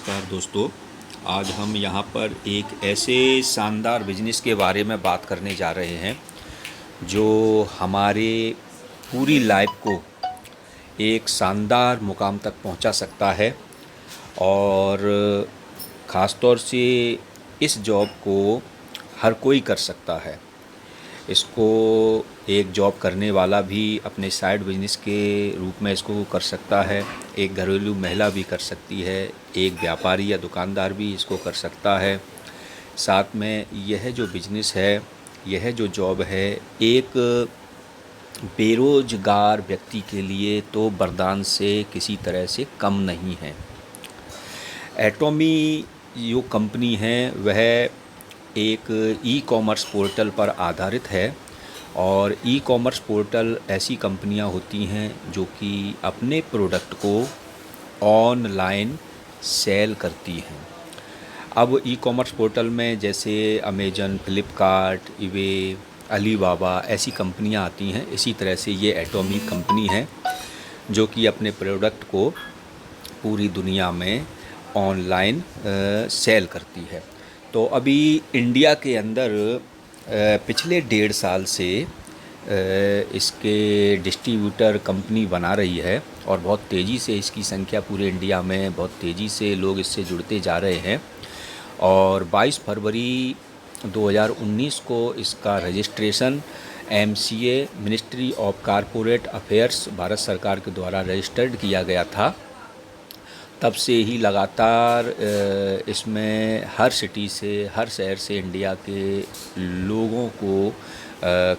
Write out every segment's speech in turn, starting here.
नमस्कार दोस्तों। आज हम यहाँ पर एक ऐसे शानदार बिजनेस के बारे में बात करने जा रहे हैं जो हमारे पूरी लाइफ को एक शानदार मुकाम तक पहुँचा सकता है। और ख़ास तौर से इस जॉब को हर कोई कर सकता है। इसको एक जॉब करने वाला भी अपने साइड बिजनेस के रूप में इसको कर सकता है, एक घरेलू महिला भी कर सकती है, एक व्यापारी या दुकानदार भी इसको कर सकता है। साथ में यह जो बिजनेस है, यह जो जॉब है, एक बेरोजगार व्यक्ति के लिए तो वरदान से किसी तरह से कम नहीं है। एटॉमी जो कंपनी है वह एक ई कॉमर्स पोर्टल पर आधारित है। और ई कॉमर्स पोर्टल ऐसी कंपनियां होती हैं जो कि अपने प्रोडक्ट को ऑनलाइन सेल करती हैं। अब ई कॉमर्स पोर्टल में जैसे अमेजन, फ्लिपकार्ट, ईबे, अलीबाबा ऐसी कंपनियां आती हैं, इसी तरह से ये एटॉमी कंपनी है जो कि अपने प्रोडक्ट को पूरी दुनिया में ऑनलाइन सेल करती है। तो अभी इंडिया के अंदर पिछले 1.5 साल से इसके डिस्ट्रीब्यूटर कंपनी बना रही है और बहुत तेज़ी से इसकी संख्या पूरे इंडिया में बहुत तेज़ी से लोग इससे जुड़ते जा रहे हैं। और 22 फरवरी 2019 को इसका registration MCA ministry of corporate affairs Bharat सरकार के द्वारा रजिस्टर्ड किया गया था। तब से ही लगातार इसमें हर सिटी से, हर शहर से इंडिया के लोगों को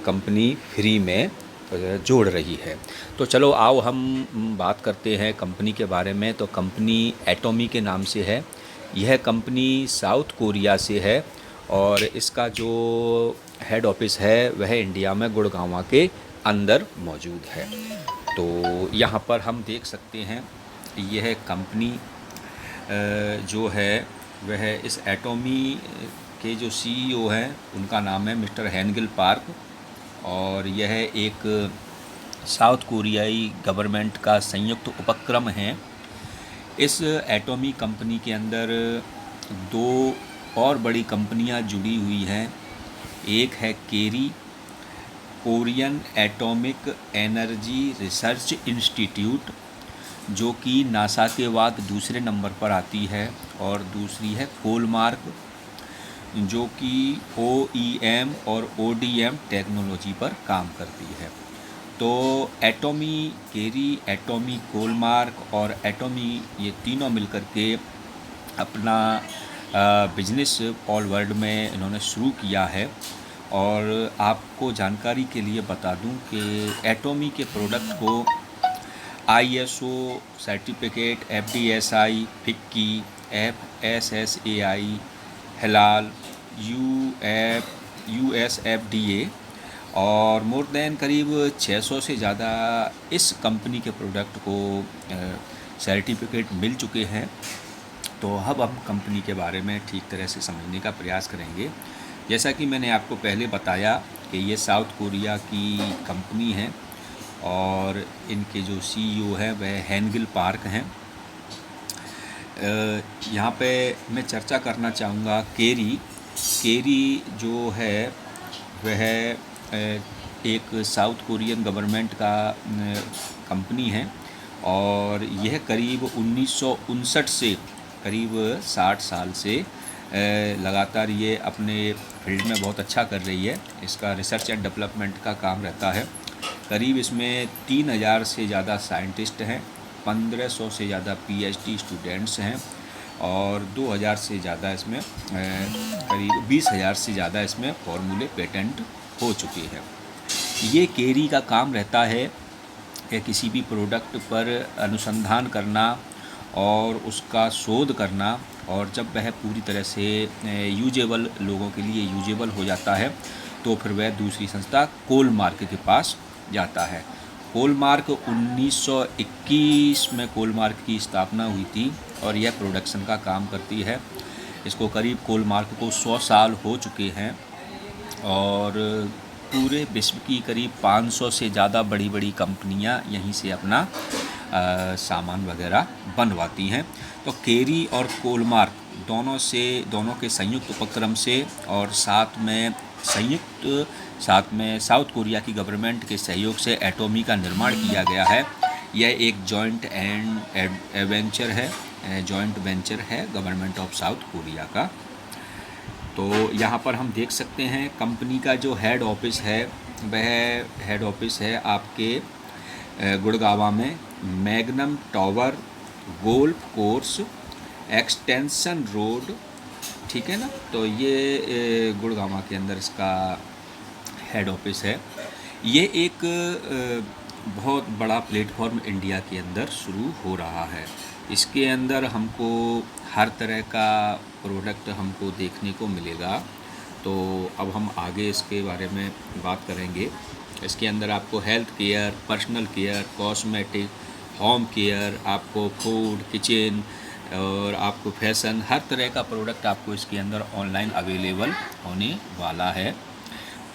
कंपनी फ्री में जोड़ रही है। तो चलो आओ हम बात करते हैं कंपनी के बारे में। तो कंपनी एटॉमी के नाम से है। यह कंपनी साउथ कोरिया से है और इसका जो हेड ऑफिस है वह इंडिया में गुड़गांव के अंदर मौजूद है। तो यहाँ पर हम देख सकते हैं यह कंपनी जो है वह इस एटॉमी के जो CEO हैं उनका नाम है मिस्टर हेनगिल पार्क। और यह एक साउथ कोरियाई गवर्नमेंट का संयुक्त उपक्रम है। इस एटॉमी कंपनी के अंदर 2 और बड़ी कंपनियां जुड़ी हुई हैं। एक है KAERI, Korean atomic energy research institute, जो कि नासा के बाद दूसरे नंबर पर आती है। और दूसरी है कोलमार्क, जो कि OEM और ODM टेक्नोलॉजी पर काम करती है। तो एटॉमी, केरी, एटॉमी, कोलमार्क और एटॉमी, ये तीनों मिलकर के अपना बिजनेस ऑल वर्ल्ड में इन्होंने शुरू किया है। और आपको जानकारी के लिए बता दूं कि एटॉमी के प्रोडक्ट को ISO certificate, FDSI, FICCI, FSSAI, हलाल, USFDA और मोर देन करीब 600 से ज़्यादा इस कंपनी के प्रोडक्ट को सर्टिफिकेट मिल चुके हैं। तो अब हम कंपनी के बारे में ठीक तरह से समझने का प्रयास करेंगे। जैसा कि मैंने आपको पहले बताया कि ये साउथ कोरिया की कंपनी है और इनके जो CEO हैं वह हेनगिल पार्क हैं। यहाँ पे मैं चर्चा करना चाहूँगा केरी जो है वह एक साउथ कोरियन गवर्नमेंट का कंपनी है। और यह करीब 1959 से करीब 60 साल से लगातार ये अपने फील्ड में बहुत अच्छा कर रही है। इसका रिसर्च एंड डेवलपमेंट का काम रहता है। करीब इसमें 3000 से ज़्यादा साइंटिस्ट हैं, 1500 से ज़्यादा PhD स्टूडेंट्स हैं और 2000 से ज़्यादा इसमें करीब 20,000 से ज़्यादा इसमें फॉर्मूले पेटेंट हो चुके हैं। ये केरी का काम रहता है कि किसी भी प्रोडक्ट पर अनुसंधान करना और उसका शोध करना, और जब वह पूरी तरह से यूजेबल, लोगों के लिए यूजेबल हो जाता है तो फिर वह दूसरी संस्था कोलमार्क के पास जाता है। कोलमार्क 1921 में कोलमार्क की स्थापना हुई थी और यह प्रोडक्शन का काम करती है। इसको करीब कोलमार्क को 100 साल हो चुके हैं और पूरे विश्व की करीब 500 से ज़्यादा बड़ी बड़ी कंपनियां यहीं से अपना सामान वगैरह बनवाती हैं। तो केरी और कोलमार्क दोनों के संयुक्त उपक्रम से और साथ में साउथ कोरिया की गवर्नमेंट के सहयोग से एटोमी का निर्माण किया गया है। यह एक जॉइंट वेंचर है गवर्नमेंट ऑफ साउथ कोरिया का। तो यहाँ पर हम देख सकते हैं कंपनी का जो हेड ऑफिस है वह हेड ऑफिस है आपके गुड़गांव में magnum tower golf course extension road, ठीक है ना। तो ये गुड़गांव के अंदर इसका हेड ऑफिस है। ये एक बहुत बड़ा प्लेटफॉर्म इंडिया के अंदर शुरू हो रहा है। इसके अंदर हमको हर तरह का प्रोडक्ट हमको देखने को मिलेगा। तो अब हम आगे इसके बारे में बात करेंगे। इसके अंदर आपको health care, personal care, cosmetic, home care, आपको फूड, किचन और आपको फैशन, हर तरह का प्रोडक्ट आपको इसके अंदर ऑनलाइन अवेलेबल होने वाला है।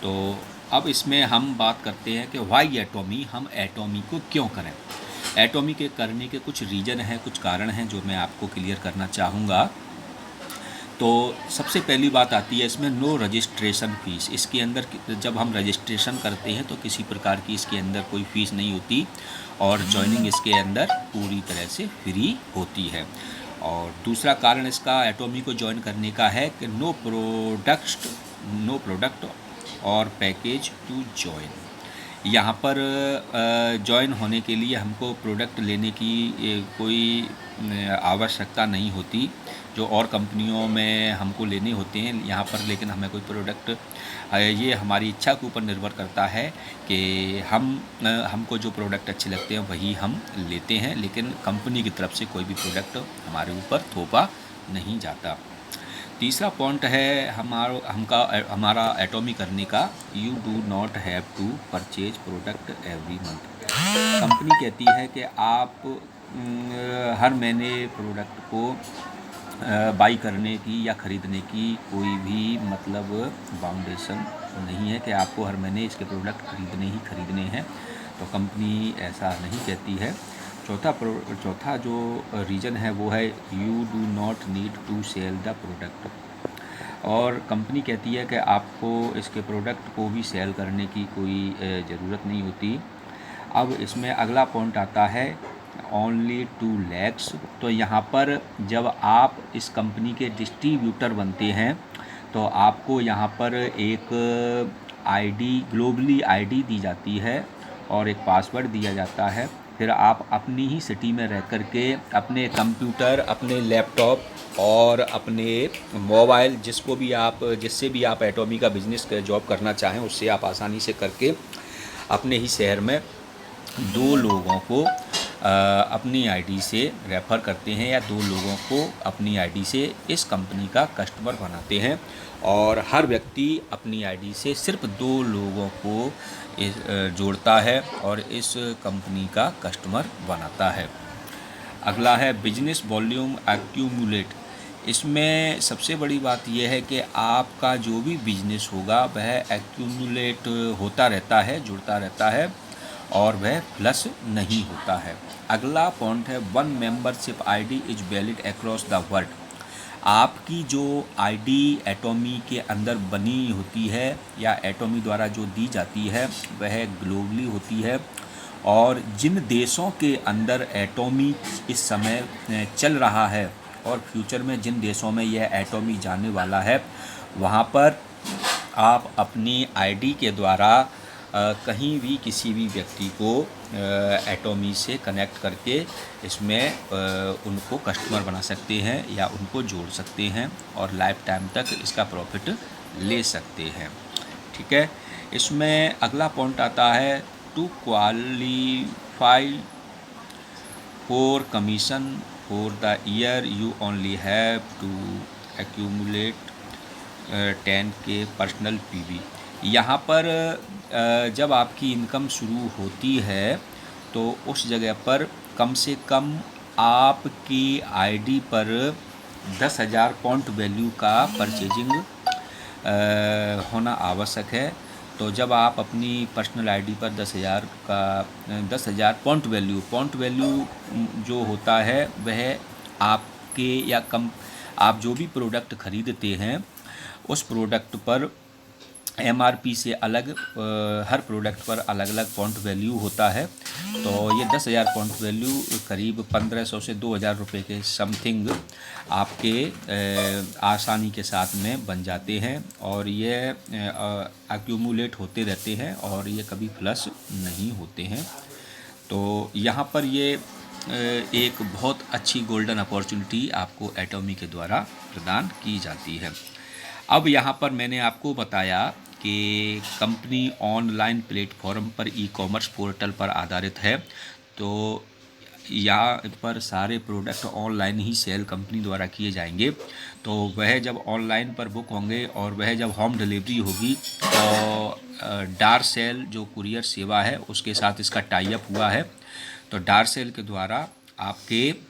तो अब इसमें हम बात करते हैं कि वाई एटोमी, हम एटोमी को क्यों करें। एटोमी के करने के कुछ रीज़न हैं, कुछ कारण हैं जो मैं आपको क्लियर करना चाहूँगा। तो सबसे पहली बात आती है इसमें नो रजिस्ट्रेशन फ़ीस। इसके अंदर जब हम रजिस्ट्रेशन करते हैं तो किसी प्रकार की इसके अंदर कोई फ़ीस नहीं होती और जॉइनिंग इसके अंदर पूरी तरह से फ्री होती है। और दूसरा कारण इसका एटोमी को ज्वाइन करने का है कि नो प्रोडक्ट और पैकेज टू जॉइन। यहाँ पर जॉइन होने के लिए हमको प्रोडक्ट लेने की कोई आवश्यकता नहीं होती, जो और कंपनियों में हमको लेने होते हैं यहाँ पर। लेकिन हमें कोई प्रोडक्ट, ये हमारी इच्छा के ऊपर निर्भर करता है कि हमको जो प्रोडक्ट अच्छे लगते हैं वही हम लेते हैं, लेकिन कंपनी की तरफ से कोई भी प्रोडक्ट हमारे ऊपर थोपा नहीं जाता। तीसरा पॉइंट है हमारा एटोमी करने का, you do not have to purchase product every month. Company कहती है कि आप हर महीने प्रोडक्ट को बाई करने की या ख़रीदने की कोई भी मतलब बाउंडेशन नहीं है कि आपको हर महीने इसके प्रोडक्ट खरीदने हैं। तो कंपनी ऐसा नहीं कहती है। चौथा जो रीज़न है वो है you do not need to sell the product. और कंपनी कहती है कि आपको इसके प्रोडक्ट को भी सेल करने की कोई ज़रूरत नहीं होती। अब इसमें अगला पॉइंट आता है ओनली 2 lakhs। तो यहाँ पर जब आप इस कंपनी के डिस्ट्रीब्यूटर बनते हैं तो आपको यहाँ पर एक आईडी, ग्लोबली आईडी दी जाती है और एक पासवर्ड दिया जाता है। फिर आप अपनी ही सिटी में रह कर के अपने कंप्यूटर, अपने लैपटॉप और अपने मोबाइल, जिससे भी आप एटोमी का बिज़नेस जॉब करना चाहें उससे आप आसानी से करके अपने ही शहर में 2 लोगों को अपनी आईडी से रेफ़र करते हैं या 2 लोगों को अपनी आईडी से इस कंपनी का कस्टमर बनाते हैं। और हर व्यक्ति अपनी आईडी से सिर्फ 2 लोगों को जोड़ता है और इस कंपनी का कस्टमर बनाता है। अगला है बिजनेस वॉल्यूम एक्यूमुलेट। इसमें सबसे बड़ी बात यह है कि आपका जो भी बिजनेस होगा वह एक्यूमुलेट होता रहता है, जुड़ता रहता है और वह प्लस नहीं होता है। अगला पॉइंट है 1 membership ID is valid across the world. आपकी जो आईडी एटोमी के अंदर बनी होती है या एटोमी द्वारा जो दी जाती है वह ग्लोबली होती है। और जिन देशों के अंदर एटोमी इस समय चल रहा है और फ्यूचर में जिन देशों में यह एटोमी जाने वाला है, वहाँ पर आप अपनी आईडी के द्वारा कहीं भी किसी भी व्यक्ति को एटोमी से कनेक्ट करके इसमें उनको कस्टमर बना सकते हैं या उनको जोड़ सकते हैं और लाइफ टाइम तक इसका प्रॉफिट ले सकते हैं। ठीक है। इसमें अगला पॉइंट आता है to qualify for commission for the year you only have to accumulate 10K personal PV. यहाँ पर जब आपकी इनकम शुरू होती है तो उस जगह पर कम से कम आपकी आईडी पर 10,000 पॉइंट वैल्यू का परचेजिंग होना आवश्यक है। तो जब आप अपनी पर्सनल आईडी पर 10,000 पॉइंट वैल्यू जो होता है वह आपके या कम आप जो भी प्रोडक्ट खरीदते हैं उस प्रोडक्ट पर एमआरपी से अलग हर प्रोडक्ट पर अलग अलग पॉइंट वैल्यू होता है। तो ये 10,000 पॉइंट वैल्यू करीब 1,500 से 2,000 रुपये के समथिंग आपके आसानी के साथ में बन जाते हैं और ये एक्यूमुलेट होते रहते हैं और ये कभी फ्लश नहीं होते हैं। तो यहाँ पर ये एक बहुत अच्छी गोल्डन अपॉर्चुनिटी आपको एटॉमी के द्वारा प्रदान की जाती है। अब यहाँ पर मैंने आपको बताया कि कंपनी ऑनलाइन प्लेटफॉर्म पर ई-कॉमर्स पोर्टल पर आधारित है। तो यहाँ पर सारे प्रोडक्ट ऑनलाइन ही सेल कंपनी द्वारा किए जाएंगे। तो वह जब ऑनलाइन पर बुक होंगे और वह जब होम डिलीवरी होगी तो डारसेल जो कुरियर सेवा है उसके साथ इसका टाई अप हुआ है। तो डारसेल के द्वारा आपके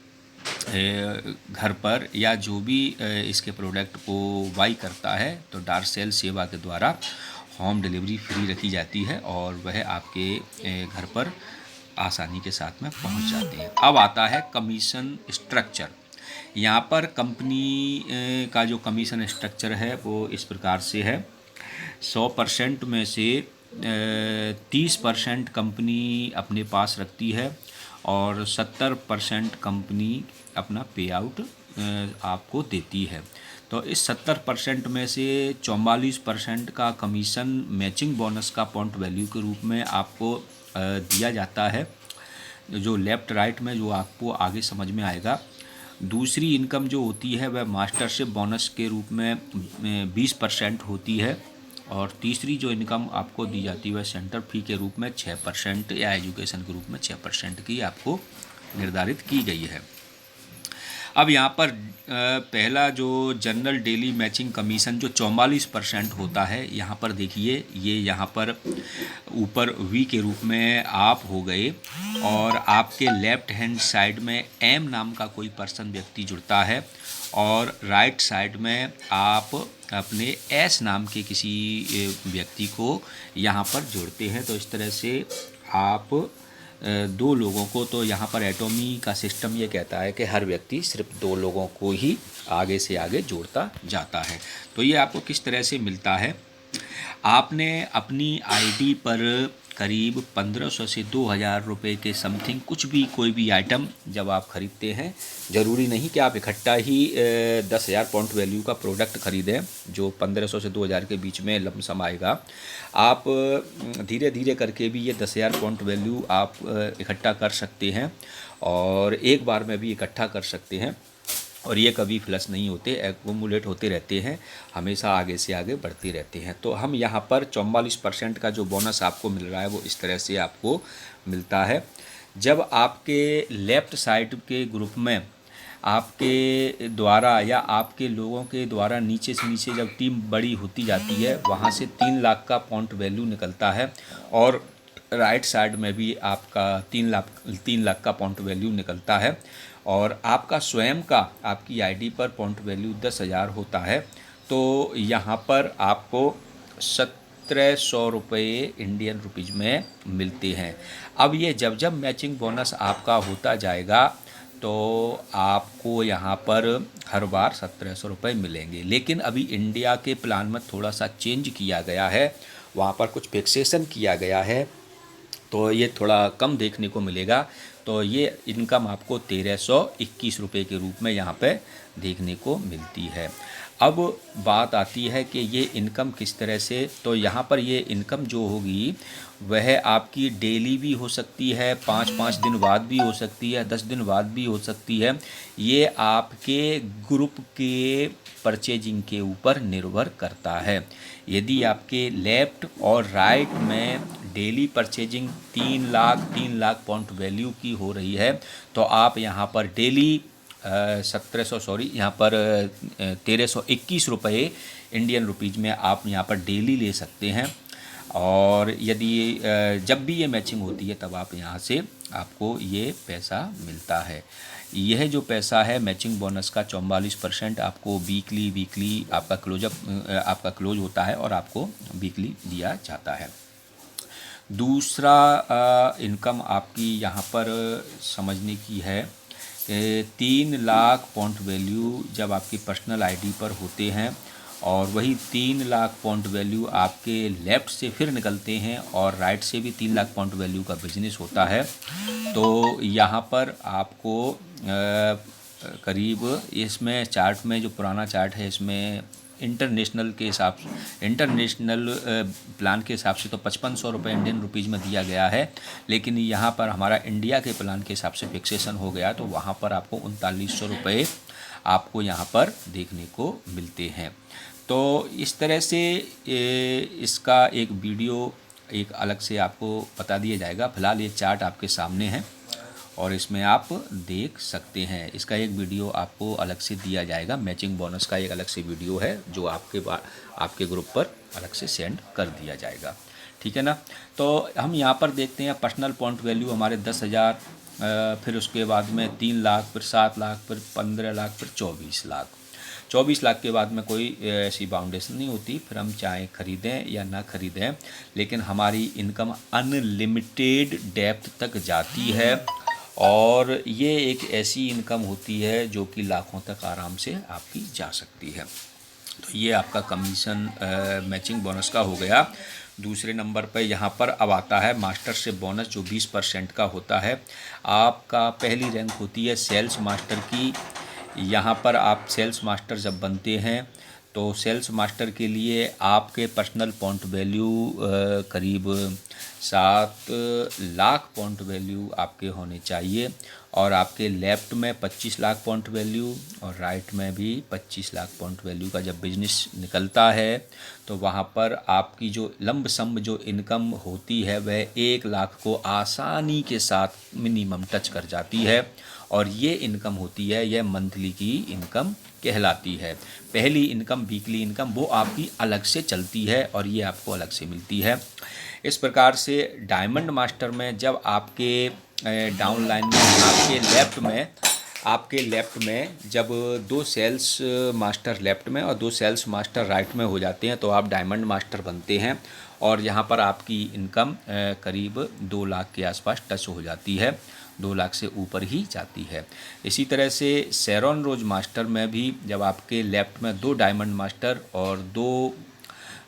घर पर या जो भी इसके प्रोडक्ट को बाई करता है तो डारसेल सेवा के द्वारा होम डिलीवरी फ्री रखी जाती है और वह आपके घर पर आसानी के साथ में पहुंच जाते हैं। अब आता है कमीशन स्ट्रक्चर। यहाँ पर कंपनी का जो कमीशन स्ट्रक्चर है वो इस प्रकार से है। 100% में से 30% कंपनी अपने पास रखती है और 70% कंपनी अपना पे आउट आपको देती है। तो इस 70% में से 44% का कमीशन मैचिंग बोनस का पॉइंट वैल्यू के रूप में आपको दिया जाता है, जो लेफ़्ट राइट में जो आपको आगे समझ में आएगा। दूसरी इनकम जो होती है वह मास्टरशिप बोनस के रूप में 20% होती है और तीसरी जो इनकम आपको दी जाती है वह सेंटर फी के रूप में 6% या एजुकेशन के रूप में 6% की आपको निर्धारित की गई है। अब यहाँ पर पहला जो जनरल डेली मैचिंग कमीशन जो 44% होता है, यहाँ पर देखिए ये यहाँ पर ऊपर वी के रूप में आप हो गए और आपके लेफ़्ट हैंड साइड में एम नाम का कोई पर्सन व्यक्ति जुड़ता है और राइट साइड में आप अपने एस नाम के किसी व्यक्ति को यहाँ पर जोड़ते हैं। तो इस तरह से आप दो लोगों को, तो यहाँ पर एटॉमी का सिस्टम ये कहता है कि हर व्यक्ति सिर्फ 2 लोगों को ही आगे से आगे जोड़ता जाता है। तो ये आपको किस तरह से मिलता है, आपने अपनी आईडी पर करीब 1,500 से 2,000 रुपये के समथिंग कुछ भी कोई भी आइटम जब आप ख़रीदते हैं, ज़रूरी नहीं कि आप इकट्ठा ही 10,000 पॉइंट वैल्यू का प्रोडक्ट ख़रीदें जो 1,500 से 2,000 के बीच में लमसम आएगा। आप धीरे धीरे करके भी ये 10,000 पॉइंट वैल्यू आप इकट्ठा कर सकते हैं और एक बार में भी इकट्ठा कर सकते हैं और ये कभी फ्लश नहीं होते, एक्यूमुलेट होते रहते हैं, हमेशा आगे से आगे बढ़ते रहते हैं। तो हम यहाँ पर 44% का जो बोनस आपको मिल रहा है वो इस तरह से आपको मिलता है। जब आपके लेफ़्ट साइड के ग्रुप में आपके द्वारा या आपके लोगों के द्वारा नीचे से नीचे जब टीम बड़ी होती जाती है वहाँ से 3 लाख का पॉइंट वैल्यू निकलता है और राइट साइड में भी आपका 3 लाख का पॉइंट वैल्यू निकलता है और आपका स्वयं का आपकी आईडी पर पॉइंट वैल्यू 10,000 होता है। तो यहाँ पर आपको 1,700 रुपये इंडियन रुपीज़ में मिलते हैं। अब ये जब जब मैचिंग बोनस आपका होता जाएगा तो आपको यहाँ पर हर बार 1,700 रुपये मिलेंगे। लेकिन अभी इंडिया के प्लान में थोड़ा सा चेंज किया गया है, वहाँ पर कुछ फिक्सेशन किया गया है तो ये थोड़ा कम देखने को मिलेगा। तो ये इनकम आपको 1,321 रुपये के रूप में यहाँ पे देखने को मिलती है। अब बात आती है कि ये इनकम किस तरह से, तो यहाँ पर ये इनकम जो होगी वह आपकी डेली भी हो सकती है, 5-5 दिन बाद भी हो सकती है, 10 दिन बाद भी हो सकती है। ये आपके ग्रुप के परचेजिंग के ऊपर निर्भर करता है। यदि आपके लेफ़्ट और राइट में daily purchasing 3 lakh point value की हो रही है तो आप यहाँ पर डेली 1,321 रुपये इंडियन रुपीज़ में आप यहाँ पर डेली ले सकते हैं। और यदि जब भी ये मैचिंग होती है तब आप यहाँ से आपको ये पैसा मिलता है। यह जो पैसा है मैचिंग बोनस का 44% आपको वीकली आपका क्लोज होता है और आपको वीकली दिया जाता है। दूसरा इनकम आपकी यहाँ पर समझने की है, 3 लाख पॉइंट वैल्यू जब आपकी पर्सनल आईडी पर होते हैं और वही 3 लाख पॉइंट वैल्यू आपके लेफ़्ट से फिर निकलते हैं और राइट से भी 3 लाख पॉइंट वैल्यू का बिजनेस होता है, तो यहाँ पर आपको करीब इसमें चार्ट में जो पुराना चार्ट है इसमें इंटरनेशनल प्लान के हिसाब से तो 5500 रुपये इंडियन रुपीज़ में दिया गया है, लेकिन यहाँ पर हमारा इंडिया के प्लान के हिसाब से फिक्सेशन हो गया तो वहाँ पर आपको 3900 रुपये आपको यहाँ पर देखने को मिलते हैं। तो इस तरह से इसका एक वीडियो एक अलग से आपको बता दिया जाएगा। फ़िलहाल ये चार्ट आपके सामने है और इसमें आप देख सकते हैं। इसका एक वीडियो आपको अलग से दिया जाएगा, मैचिंग बोनस का एक अलग से वीडियो है जो आपके ग्रुप पर अलग से सेंड कर दिया जाएगा, ठीक है ना। तो हम यहाँ पर देखते हैं पर्सनल पॉइंट वैल्यू हमारे 10,000, फिर उसके बाद में 3 लाख, फिर 7 लाख, फिर 15 लाख, फिर 24 लाख। 24 लाख के बाद में कोई ऐसी बाउंडेशन नहीं होती, फिर हम चाहे ख़रीदें या ना ख़रीदें, लेकिन हमारी इनकम अनलिमिटेड डेप्थ तक जाती है और ये एक ऐसी इनकम होती है जो कि लाखों तक आराम से आपकी जा सकती है। तो ये आपका कमीशन मैचिंग बोनस का हो गया। दूसरे नंबर पर यहाँ पर अब आता है मास्टर से बोनस जो 20% का होता है। आपका पहली रैंक होती है सेल्स मास्टर की। यहाँ पर आप सेल्स मास्टर जब बनते हैं तो सेल्स मास्टर के लिए आपके पर्सनल पॉइंट वैल्यू करीब 7 लाख पॉइंट वैल्यू आपके होने चाहिए और आपके लेफ़्ट में 25 लाख पॉइंट वैल्यू और राइट में भी 25 लाख पॉइंट वैल्यू का जब बिजनेस निकलता है तो वहाँ पर आपकी जो लंबसम जो इनकम होती है वह 1 लाख को आसानी के साथ मिनिमम टच कर जाती है और ये इनकम होती है, यह मंथली की इनकम कहलाती है। पहली इनकम वीकली इनकम वो आपकी अलग से चलती है और ये आपको अलग से मिलती है। इस प्रकार से डायमंड मास्टर में जब आपके डाउन लाइन में आपके लेफ़्ट में जब 2 सेल्स मास्टर लेफ़्ट में और 2 सेल्स मास्टर राइट में हो जाते हैं तो आप डायमंड मास्टर बनते हैं और यहाँ पर आपकी इनकम करीब 2 लाख के आसपास टच हो जाती है, 2 लाख से ऊपर ही जाती है। इसी तरह से शेरॉन रोज मास्टर में भी जब आपके लेफ़्ट में 2 डायमंड मास्टर और 2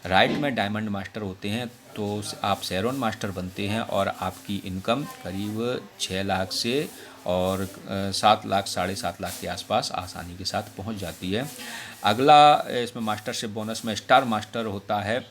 राइट में डायमंड मास्टर होते हैं तो आप शेरॉन मास्टर बनते हैं और आपकी इनकम करीब 6 लाख से और 7 लाख 7.5 लाख के आसपास आसानी के साथ पहुंच जाती है। अगला इसमें मास्टरशिप बोनस में स्टार मास्टर होता है।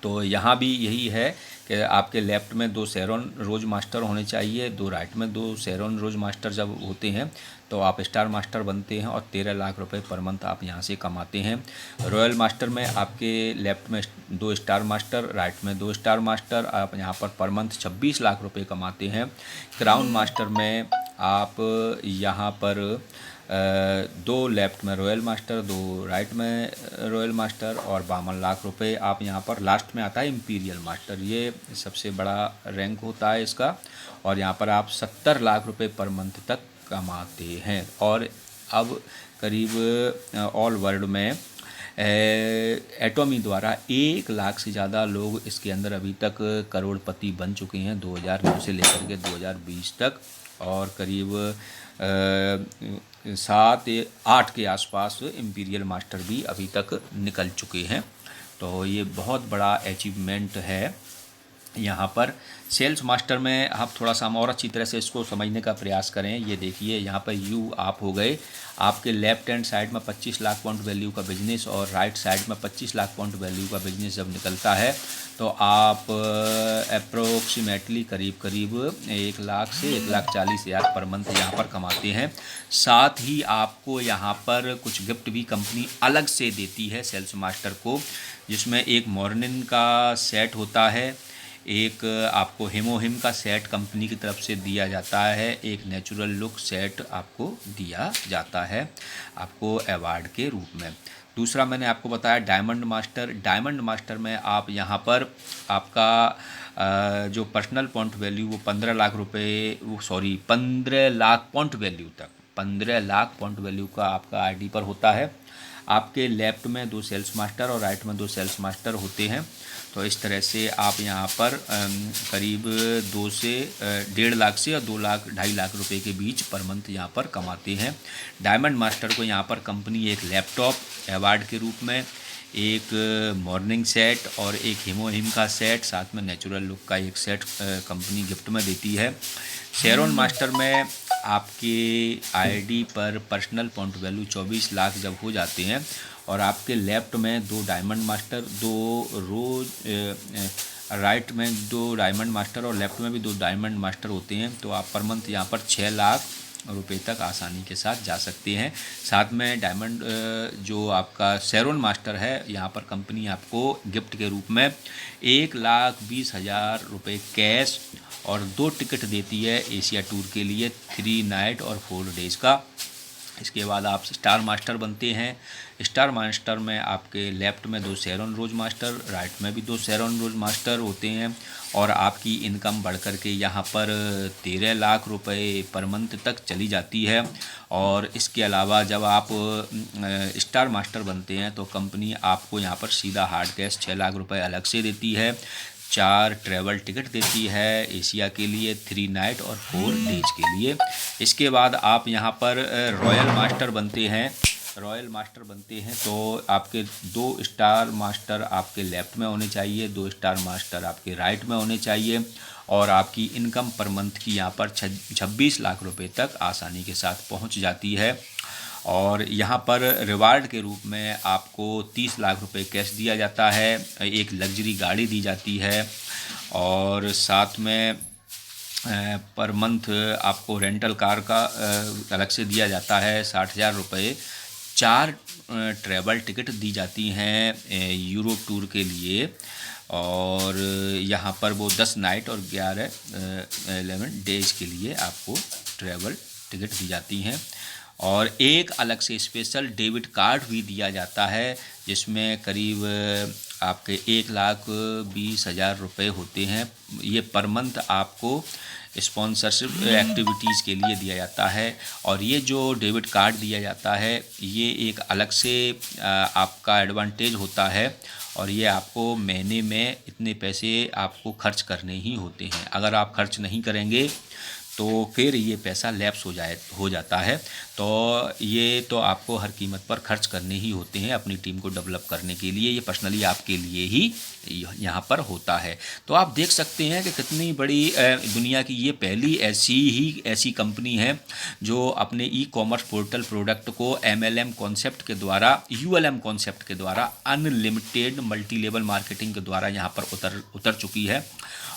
तो यहाँ भी यही है कि आपके लेफ़्ट में 2 शेरॉन रोज मास्टर होने चाहिए, 2 राइट में 2 शेरॉन रोज मास्टर जब होते हैं तो आप स्टार मास्टर बनते हैं और 13 लाख रुपए पर मंथ आप यहाँ से कमाते हैं। रॉयल मास्टर में आपके लेफ़्ट में 2 स्टार मास्टर, राइट में 2 स्टार मास्टर, आप यहाँ पर मंथ 26 लाख रुपए कमाते हैं। क्राउन मास्टर में आप यहाँ पर 2 लेफ़्ट में रॉयल मास्टर, 2 राइट में रॉयल मास्टर और 52 लाख रुपए आप यहाँ पर। लास्ट में आता है इम्पीरियल मास्टर, ये सबसे बड़ा रैंक होता है इसका और यहाँ पर आप 70 लाख रुपए पर मंथ तक कमाते हैं। और अब करीब ऑल वर्ल्ड में एटॉमी द्वारा 1 लाख से ज़्यादा लोग इसके अंदर अभी तक करोड़पति बन चुके हैं 2009 से लेकर के 2020 तक और करीब 7-8 के आसपास इम्पीरियल मास्टर भी अभी तक निकल चुके हैं। तो ये बहुत बड़ा अचीवमेंट है। यहाँ पर सेल्स मास्टर में आप थोड़ा सा और अच्छी तरह से इसको समझने का प्रयास करें। ये देखिए यहाँ पर यू आप हो गए, आपके लेफ्ट हैंड साइड में 25 लाख पॉइंट वैल्यू का बिजनेस और राइट साइड में 25 लाख पॉइंट वैल्यू का बिजनेस जब निकलता है तो आप अप्रोक्सीमेटली करीब 1 लाख से 1,40,000 पर मंथ यहाँ पर कमाते हैं। साथ ही आपको यहाँ पर कुछ गिफ्ट भी कंपनी अलग से देती है सेल्स मास्टर को, जिसमें एक मॉर्निंग का सेट होता है, एक आपको हेमोहिम का सेट कंपनी की तरफ से दिया जाता है, एक नेचुरल लुक सेट आपको दिया जाता है आपको अवार्ड के रूप में। दूसरा मैंने आपको बताया डायमंड मास्टर। डायमंड मास्टर में आप यहाँ पर आपका जो पर्सनल पॉइंट वैल्यू वो 15 लाख रुपए, वो सॉरी 15 लाख पॉइंट वैल्यू तक, 15 लाख पॉइंट वैल्यू का आपका आईडी पर होता है। आपके लेफ्ट में 2 सेल्स मास्टर और राइट में 2 सेल्स मास्टर होते हैं। तो इस तरह से आप यहाँ पर करीब 2 से 1.5 लाख से और 2 लाख 2.5 लाख रुपए के बीच पर मंथ यहाँ पर कमाते हैं। डायमंड मास्टर को यहाँ पर कंपनी एक लैपटॉप अवार्ड के रूप में, एक मॉर्निंग सेट और एक हेमोहिम का सेट, साथ में नेचुरल लुक का एक सेट कंपनी गिफ्ट में देती है। शेरोन मास्टर में आपके आईडी पर पर्सनल पॉइंट वैल्यू 24 लाख जब हो जाते हैं और आपके लेफ्ट में 2 डायमंड मास्टर, 2 रोज राइट में 2 डायमंड मास्टर और लेफ्ट में भी 2 डायमंड मास्टर होते हैं, तो आप पर मंथ यहाँ पर 6 लाख रुपए तक आसानी के साथ जा सकते हैं। साथ में डायमंड जो आपका शेरोन मास्टर है, यहाँ पर कंपनी आपको गिफ्ट के रूप में 1,20,000 रुपये कैश और 2 टिकट देती है एशिया टूर के लिए 3 नाइट और 4 डेज़ का। इसके बाद आप स्टार मास्टर बनते हैं। स्टार मास्टर में आपके लेफ्ट में 2 शेरोन रोज मास्टर, राइट में भी 2 शेरोन रोज मास्टर होते हैं और आपकी इनकम बढ़कर के यहाँ पर 13 लाख रुपए पर मंथ तक चली जाती है। और इसके अलावा जब आप स्टार मास्टर बनते हैं तो कंपनी आपको यहाँ पर सीधा हार्ड कैश 6 लाख रुपए अलग से देती है, 4 ट्रैवल टिकट देती है एशिया के लिए 3 नाइट और 4 डेज के लिए। इसके बाद आप यहाँ पर रॉयल मास्टर बनते हैं। रॉयल मास्टर बनते हैं तो आपके 2 स्टार मास्टर आपके लेफ्ट में होने चाहिए, 2 स्टार मास्टर आपके राइट में होने चाहिए और आपकी इनकम पर मंथ की यहाँ पर 26 लाख रुपए तक आसानी के साथ पहुँच जाती है। और यहाँ पर रिवार्ड के रूप में आपको 30 लाख रुपए कैश दिया जाता है, एक लग्जरी गाड़ी दी जाती है और साथ में पर मंथ आपको रेंटल कार का अलग से दिया जाता है 60,000 रुपये, 4 ट्रैवल टिकट दी जाती हैं यूरोप टूर के लिए और यहाँ पर वो 10 नाइट और 11 डेज के लिए आपको ट्रैवल टिकट दी जाती हैं। और एक अलग से स्पेशल डेबिट कार्ड भी दिया जाता है जिसमें करीब आपके 1,20,000 रुपये होते हैं। ये पर मंथ आपको स्पॉन्सरशिप एक्टिविटीज़ के लिए दिया जाता है और ये जो डेबिट कार्ड दिया जाता है ये एक अलग से आपका एडवांटेज होता है और ये आपको महीने में इतने पैसे आपको खर्च करने ही होते हैं। अगर आप खर्च नहीं करेंगे तो फिर ये पैसा लैप्स हो जाता है। तो ये तो आपको हर कीमत पर खर्च करने ही होते हैं अपनी टीम को डेवलप करने के लिए, ये पर्सनली आपके लिए ही यहाँ पर होता है। तो आप देख सकते हैं कि कितनी बड़ी दुनिया की ये पहली ऐसी कंपनी है जो अपने ई कॉमर्स पोर्टल प्रोडक्ट को MLM कॉन्सेप्ट के द्वारा, ULM कॉन्सेप्ट के द्वारा, अनलिमिटेड मल्टी लेवल मार्केटिंग के द्वारा यहाँ पर उतर चुकी है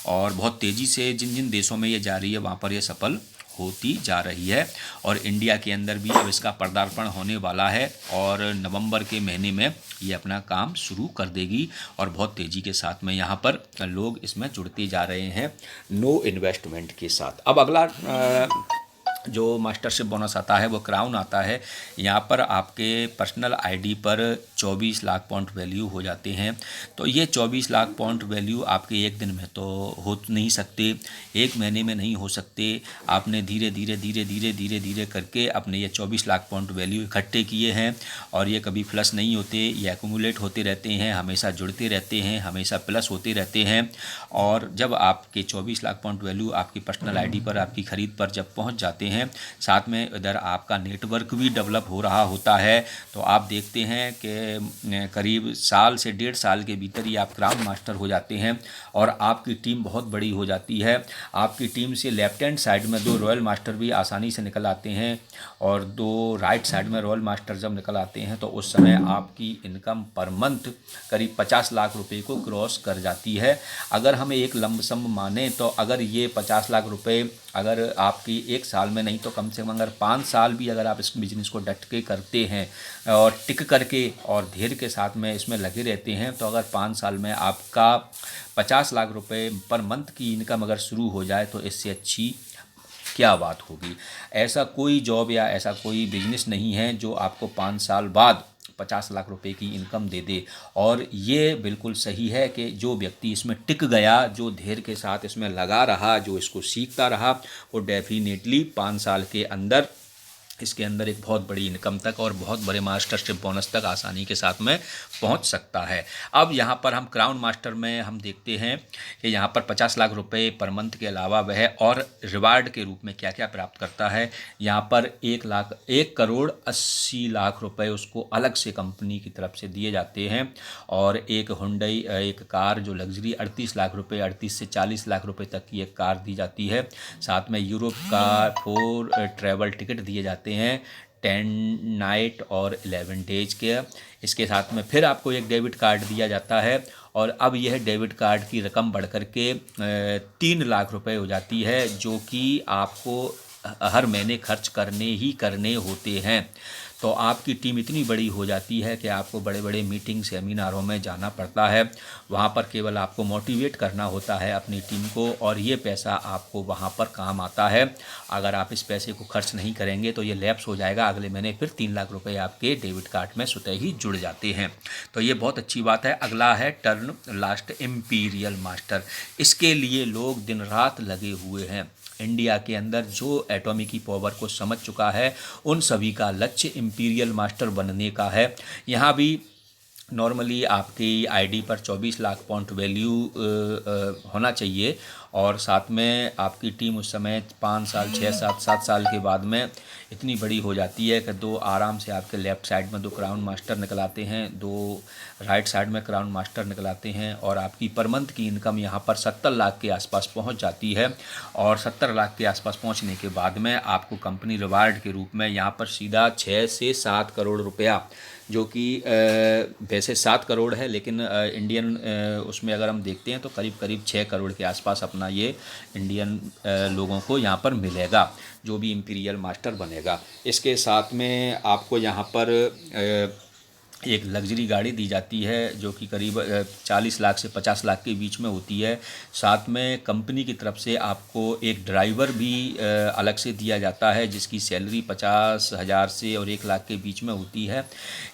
और बहुत तेज़ी से जिन जिन देशों में ये जा रही है वहाँ पर ये सफल होती जा रही है और इंडिया के अंदर भी अब इसका पदार्पण होने वाला है और नवंबर के महीने में ये अपना काम शुरू कर देगी और बहुत तेज़ी के साथ में यहाँ पर लोग इसमें जुड़ते जा रहे हैं नो इन्वेस्टमेंट के साथ। अब अगला जो मास्टरशिप बोनस आता है वो क्राउन आता है। यहाँ पर आपके पर्सनल आईडी पर 24 लाख पॉइंट वैल्यू हो जाते हैं। तो ये 24 लाख पॉइंट वैल्यू आपके एक दिन में तो हो नहीं सकते, एक महीने में नहीं हो सकते। आपने धीरे धीरे करके अपने ये 24 लाख पॉइंट वैल्यू इकट्ठे किए हैं और ये कभी प्लस नहीं होते, ये एक्यूमुलेट होते रहते हैं, हमेशा जुड़ते रहते हैं, हमेशा प्लस होते रहते हैं। और जब आपके 24 लाख पॉइंट वैल्यू आपकी पर्सनल आईडी पर, आपकी ख़रीद पर जब पहुंच जाते हैं, साथ में इधर आपका नेटवर्क भी डेवलप हो रहा होता है, तो आप देखते हैं कि करीब साल से 1.5 साल के भीतर ही आप क्राउन मास्टर हो जाते हैं और आपकी टीम बहुत बड़ी हो जाती है। आपकी टीम से लेफ्ट हैंड साइड में 2 रॉयल मास्टर भी आसानी से निकल आते हैं और 2 राइट साइड में रॉयल मास्टर जब निकल आते हैं तो उस समय आपकी इनकम पर मंथ करीब 50 लाख रुपए को क्रॉस कर जाती है। अगर हम एक लंबसम माने तो अगर ये 50 लाख रुपए अगर आपकी एक साल में नहीं तो कम से कम अगर 5 साल भी अगर आप इस बिज़नेस को डट के करते हैं और टिक करके और धैर्य के साथ में इसमें लगे रहते हैं, तो अगर 5 साल में आपका 50 लाख रुपए पर मंथ की इनकम अगर शुरू हो जाए तो इससे अच्छी क्या बात होगी। ऐसा कोई जॉब या ऐसा कोई बिजनेस नहीं है जो आपको 5 साल बाद 50 लाख रुपए की इनकम दे दे। और ये बिल्कुल सही है कि जो व्यक्ति इसमें टिक गया, जो धैर्य के साथ इसमें लगा रहा, जो इसको सीखता रहा, वो डेफिनेटली 5 साल के अंदर इसके अंदर एक बहुत बड़ी इनकम तक और बहुत बड़े मास्टरशिप बोनस तक आसानी के साथ में पहुंच सकता है। अब यहाँ पर हम क्राउन मास्टर में हम देखते हैं कि यहाँ पर 50 लाख रुपए पर मंथ के अलावा वह और रिवार्ड के रूप में क्या क्या प्राप्त करता है। यहाँ पर 1,80,00,000 रुपए उसको अलग से कंपनी की तरफ से दिए जाते हैं और एक हुंडई एक कार जो लग्जरी 38 लाख रुपए 38 से 40 लाख रुपए तक की एक कार दी जाती है। साथ में यूरोप का 4 ट्रैवल टिकट दिए जाते हैं 10 नाइट और 11 डेज के। इसके साथ में फिर आपको एक डेबिट कार्ड दिया जाता है और अब यह डेबिट कार्ड की रकम बढ़ कर के 3 लाख रुपए हो जाती है, जो कि आपको हर महीने खर्च करने होते हैं। तो आपकी टीम इतनी बड़ी हो जाती है कि आपको बड़े बड़े मीटिंग सेमिनारों में जाना पड़ता है। वहाँ पर केवल आपको मोटिवेट करना होता है अपनी टीम को और ये पैसा आपको वहाँ पर काम आता है। अगर आप इस पैसे को खर्च नहीं करेंगे तो ये लैप्स हो जाएगा, अगले महीने फिर 3 लाख रुपए आपके डेबिट कार्ड में स्वतः ही जुड़ जाते हैं। तो ये बहुत अच्छी बात है। अगला है टर्न लास्ट इंपीरियल मास्टर। इसके लिए लोग दिन रात लगे हुए हैं। इंडिया के अंदर जो एटॉमिक की पावर को समझ चुका है उन सभी का लक्ष्य इंपीरियल मास्टर बनने का है। यहाँ भी नॉर्मली आपकी आईडी पर 24 लाख पॉइंट वैल्यू होना चाहिए और साथ में आपकी टीम उस समय 5 साल 6 साल 7 साल के बाद में इतनी बड़ी हो जाती है कि 2 आराम से आपके लेफ़्ट साइड में 2 क्राउन मास्टर निकल आते हैं, 2 राइट साइड में क्राउन मास्टर निकल आते हैं और आपकी पर मंथ की इनकम यहाँ पर 70 लाख के आसपास पहुँच जाती है। और 70 लाख के आसपास पहुँचने के बाद में आपको कंपनी रिवार्ड के रूप में यहाँ पर सीधा 6 से 7 करोड़ रुपया, जो कि वैसे 7 करोड़ है लेकिन इंडियन उसमें अगर हम देखते हैं तो करीब करीब 6 करोड़ के आसपास अपना ये इंडियन लोगों को यहाँ पर मिलेगा जो भी इंपीरियल मास्टर बनेगा। इसके साथ में आपको यहाँ पर एक लग्जरी गाड़ी दी जाती है जो कि करीब 40 लाख से 50 लाख के बीच में होती है। साथ में कंपनी की तरफ से आपको एक ड्राइवर भी अलग से दिया जाता है जिसकी सैलरी 50,000 से और 1 लाख के बीच में होती है।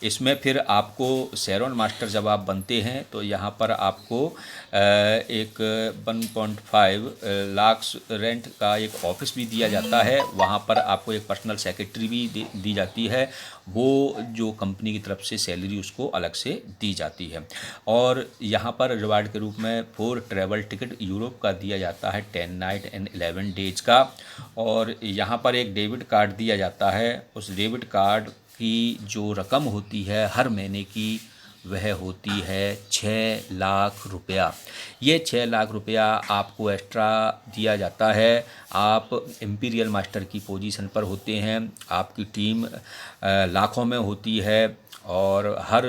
इसमें फिर आपको शेरोन मास्टर जब आप बनते हैं तो यहाँ पर आपको एक 1.5 लाख रेंट का एक ऑफिस भी दिया जाता है। वहाँ पर आपको एक पर्सनल सेक्रेटरी भी दी जाती है, वो जो कंपनी की तरफ से सैलरी उसको अलग से दी जाती है। और यहाँ पर रिवार्ड के रूप में 4 ट्रैवल टिकट यूरोप का दिया जाता है 10 नाइट एंड 11 डेज का। और यहाँ पर एक डेबिट कार्ड दिया जाता है। उस डेबिट कार्ड की जो रकम होती है हर महीने की वह होती है 6 लाख रुपया। ये 6 लाख रुपया आपको एक्स्ट्रा दिया जाता है। आप इंपीरियल मास्टर की पोजीशन पर होते हैं, आपकी टीम लाखों में होती है और हर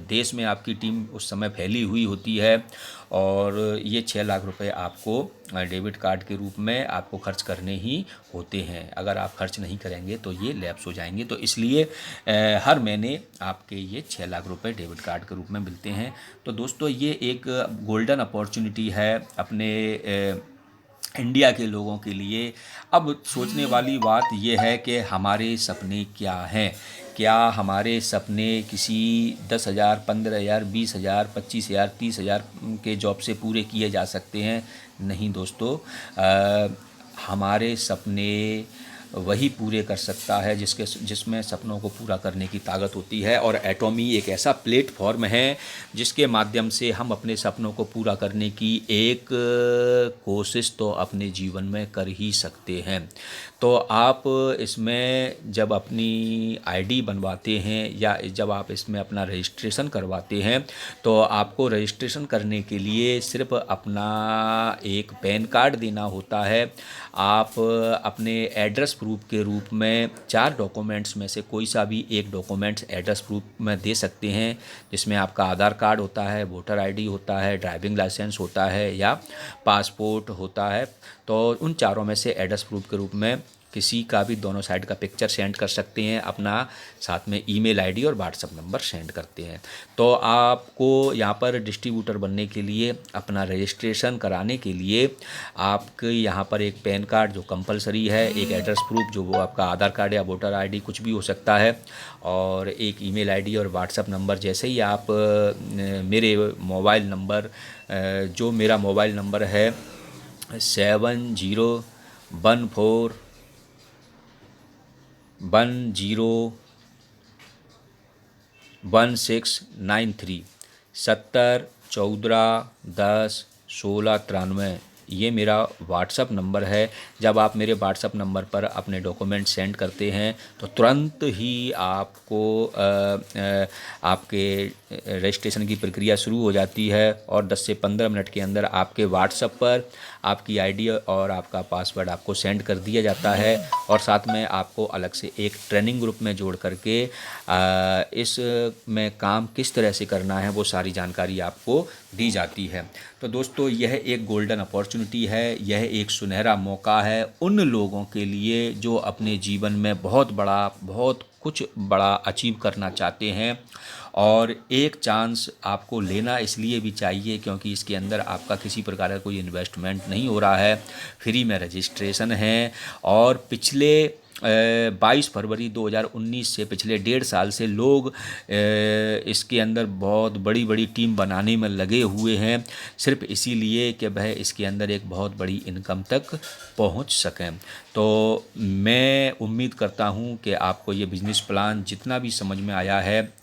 देश में आपकी टीम उस समय फैली हुई होती है और ये 6 लाख रुपए आपको डेबिट कार्ड के रूप में आपको खर्च करने ही होते हैं। अगर आप खर्च नहीं करेंगे तो ये लैप्स हो जाएंगे। तो इसलिए हर महीने आपके ये 6 लाख रुपए डेबिट कार्ड के रूप में मिलते हैं। तो दोस्तों ये एक गोल्डन अपॉर्चुनिटी है अपने इंडिया के लोगों के लिए। अब सोचने वाली बात यह है कि हमारे सपने क्या हैं। क्या हमारे सपने किसी 10,000, 15,000, 20,000, 25,000, 30,000 के जॉब से पूरे किए जा सकते हैं? नहीं दोस्तों, हमारे सपने वही पूरे कर सकता है जिसमें सपनों को पूरा करने की ताकत होती है। और एटॉमी एक ऐसा प्लेटफॉर्म है जिसके माध्यम से हम अपने सपनों को पूरा करने की एक कोशिश तो अपने जीवन में कर ही सकते हैं। तो आप इसमें जब अपनी आईडी बनवाते हैं या जब आप इसमें अपना रजिस्ट्रेशन करवाते हैं तो आपको रजिस्ट्रेशन करने के लिए सिर्फ अपना एक पैन कार्ड देना होता है। आप अपने एड्रेस प्रूफ के रूप में 4 डॉक्यूमेंट्स में से कोई सा भी एक डॉक्यूमेंट्स एड्रेस प्रूफ में दे सकते हैं, जिसमें आपका आधार कार्ड होता है, वोटर आईडी होता है, ड्राइविंग लाइसेंस होता है या पासपोर्ट होता है। तो उन चारों में से एड्रेस प्रूफ के रूप में किसी का भी दोनों साइड का पिक्चर सेंड कर सकते हैं, अपना साथ में ईमेल आईडी और व्हाट्सअप नंबर सेंड करते हैं। तो आपको यहाँ पर डिस्ट्रीब्यूटर बनने के लिए, अपना रजिस्ट्रेशन कराने के लिए आपके यहाँ पर एक पैन कार्ड जो कंपलसरी है, एक एड्रेस प्रूफ जो वो आपका आधार कार्ड या वोटर आईडी कुछ भी हो सकता है, और एक ईमेल आईडी और व्हाट्सअप नंबर। जैसे ही आप मेरे मोबाइल नंबर, जो मेरा मोबाइल नंबर है 70141693 7014101693, ये मेरा व्हाट्सअप नंबर है। जब आप मेरे व्हाट्सअप नंबर पर अपने डॉक्यूमेंट सेंड करते हैं तो तुरंत ही आपको आपके रजिस्ट्रेशन की प्रक्रिया शुरू हो जाती है, और 10 से 15 मिनट के अंदर आपके व्हाट्सएप पर आपकी आईडी और आपका पासवर्ड आपको सेंड कर दिया जाता है, और साथ में आपको अलग से एक ट्रेनिंग ग्रुप में जोड़ करके इस में काम किस तरह से करना है वो सारी जानकारी आपको दी जाती है। तो दोस्तों, यह एक गोल्डन अपॉर्चुनिटी है, यह एक सुनहरा मौका है उन लोगों के लिए जो अपने जीवन में बहुत कुछ बड़ा अचीव करना चाहते हैं। और एक चांस आपको लेना इसलिए भी चाहिए क्योंकि इसके अंदर आपका किसी प्रकार का कोई इन्वेस्टमेंट नहीं हो रहा है, फ्री में रजिस्ट्रेशन है, और पिछले 22 फरवरी 2019 से पिछले 1.5 साल से लोग इसके अंदर बहुत बड़ी बड़ी टीम बनाने में लगे हुए हैं, सिर्फ इसीलिए कि वह इसके अंदर एक बहुत बड़ी इनकम तक पहुंच सकें। तो मैं उम्मीद करता हूं कि आपको ये बिज़नेस प्लान जितना भी समझ में आया है,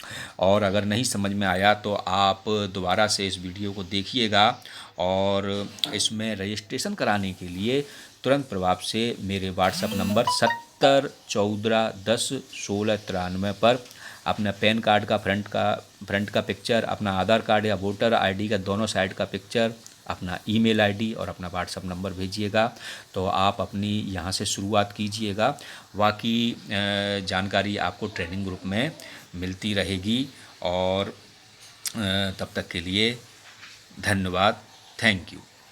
और अगर नहीं समझ में आया तो आप दोबारा से इस वीडियो को देखिएगा, और इसमें रजिस्ट्रेशन कराने के लिए तुरंत प्रभाव से मेरे व्हाट्सएप नंबर 7014101693 पर अपना पैन कार्ड का फ्रंट का पिक्चर, अपना आधार कार्ड या वोटर आईडी का दोनों साइड का पिक्चर, अपना ईमेल आईडी और अपना व्हाट्सएप नंबर भेजिएगा। तो आप अपनी यहाँ से शुरुआत कीजिएगा, बाकी जानकारी आपको ट्रेनिंग ग्रुप में मिलती रहेगी। और तब तक के लिए धन्यवाद, थैंक यू।